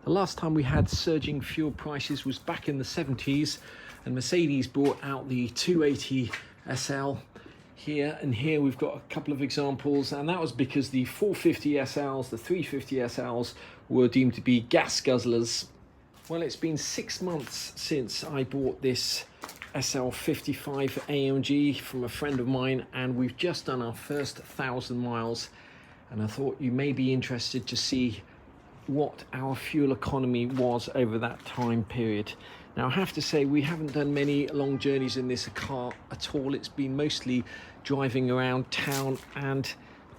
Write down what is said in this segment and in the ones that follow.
The last time we had surging fuel prices was back in the 70s, and Mercedes brought out the 280 SL here, and here we've got a couple of examples, and that was because the 450 SLs, the 350 SLs were deemed to be gas guzzlers. Well, it's been 6 months since I bought this SL55 AMG from a friend of mine, and we've just done our first 1,000 miles, and I thought you may be interested to see what our fuel economy was over that time period. Now, I have to say, we haven't done many long journeys in this car at all. It's been mostly driving around town, and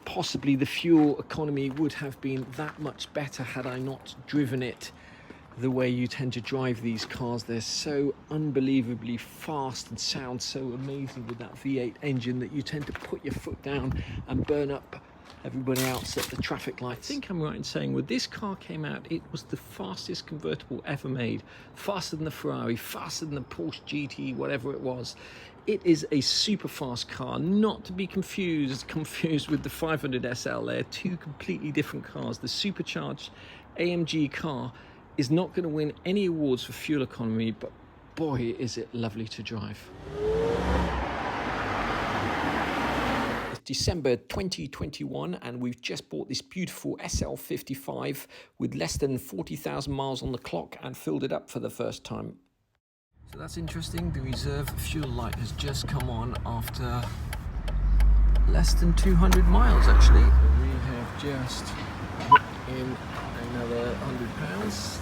possibly the fuel economy would have been that much better had I not driven it the way you tend to drive these cars. They're so unbelievably fast and sound so amazing with that V8 engine that you tend to put your foot down and burn up everybody else at the traffic lights. I think I'm right in saying when this car came out, it was the fastest convertible ever made. Faster than the Ferrari, faster than the Porsche GT, whatever it was. It is a super fast car, not to be confused with the 500 SL. They're two completely different cars. The supercharged AMG car is not going to win any awards for fuel economy, but boy, is it lovely to drive. It's December 2021, and we've just bought this beautiful SL55 with less than 40,000 miles on the clock and filled it up for the first time. So that's interesting. The reserve fuel light has just come on after less than 200 miles, actually. So we have just put in another 100 pounds,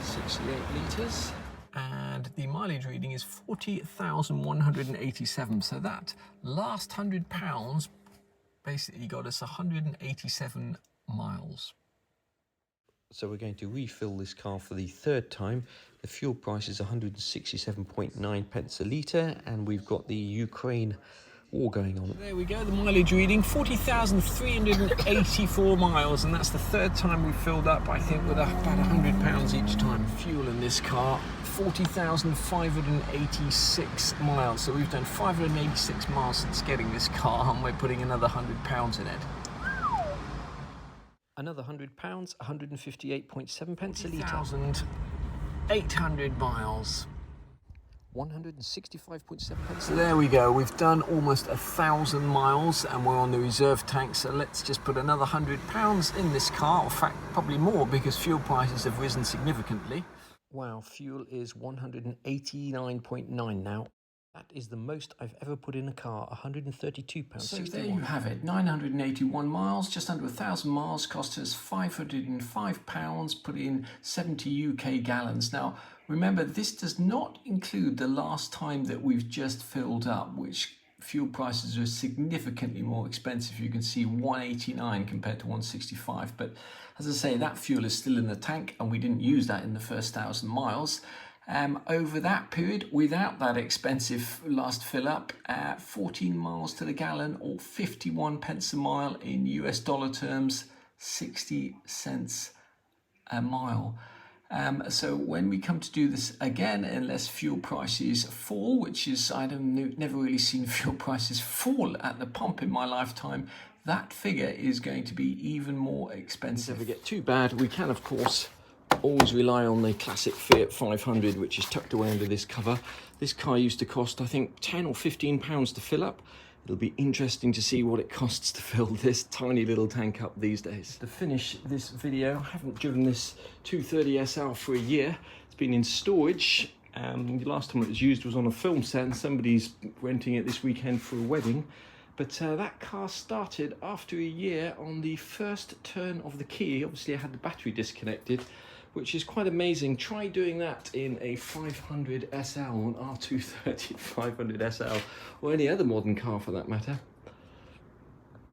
68 litres, and the mileage reading is 40,187. So that last 100 pounds basically got us 187 miles. So we're going to refill this car for the third time. The fuel price is 167.9 pence a litre, and we've got the Ukraine war going on. There we go, the mileage reading 40,384 miles, and that's the third time we filled up, I think, with about 100 pounds each time. Fuel in this car, 40,586 miles. So we've done 586 miles since getting this car, and we're putting another 100 pounds in it. Another 100 pounds, 158.7 pence a litre. 800 miles. 165.7 pence. So there we go, we've done almost 1,000 miles and we're on the reserve tank, so let's just put another 100 pounds in this car, or in fact probably more because fuel prices have risen significantly. Wow, fuel is 189.9 now. That is the most I've ever put in a car, 132 pounds. So 61. There you have it, 981 miles, just under 1,000 miles, cost us 505 pounds, put in 70 UK gallons. Now, remember, this does not include the last time that we've just filled up, which fuel prices are significantly more expensive. You can see 189 compared to 165. But as I say, that fuel is still in the tank, and we didn't use that in the first 1,000 miles. Over that period, without that expensive last fill up, 14 miles to the gallon, or 51 pence a mile in US dollar terms, 60 cents a mile. So when we come to do this again, unless fuel prices fall, which is, never really seen fuel prices fall at the pump in my lifetime, that figure is going to be even more expensive. If we get too bad, we can, of course, always rely on the classic Fiat 500, which is tucked away under this cover. This car used to cost, I think, 10 or 15 pounds to fill up. It'll be interesting to see what it costs to fill this tiny little tank up these days. To finish this video, I haven't driven this 230 SL for a year. It's been in storage. The last time it was used was on a film set, and somebody's renting it this weekend for a wedding. But that car started after a year on the first turn of the key. Obviously, I had the battery disconnected, which is quite amazing. Try doing that in a 500 SL, an R230 500 SL, or any other modern car for that matter.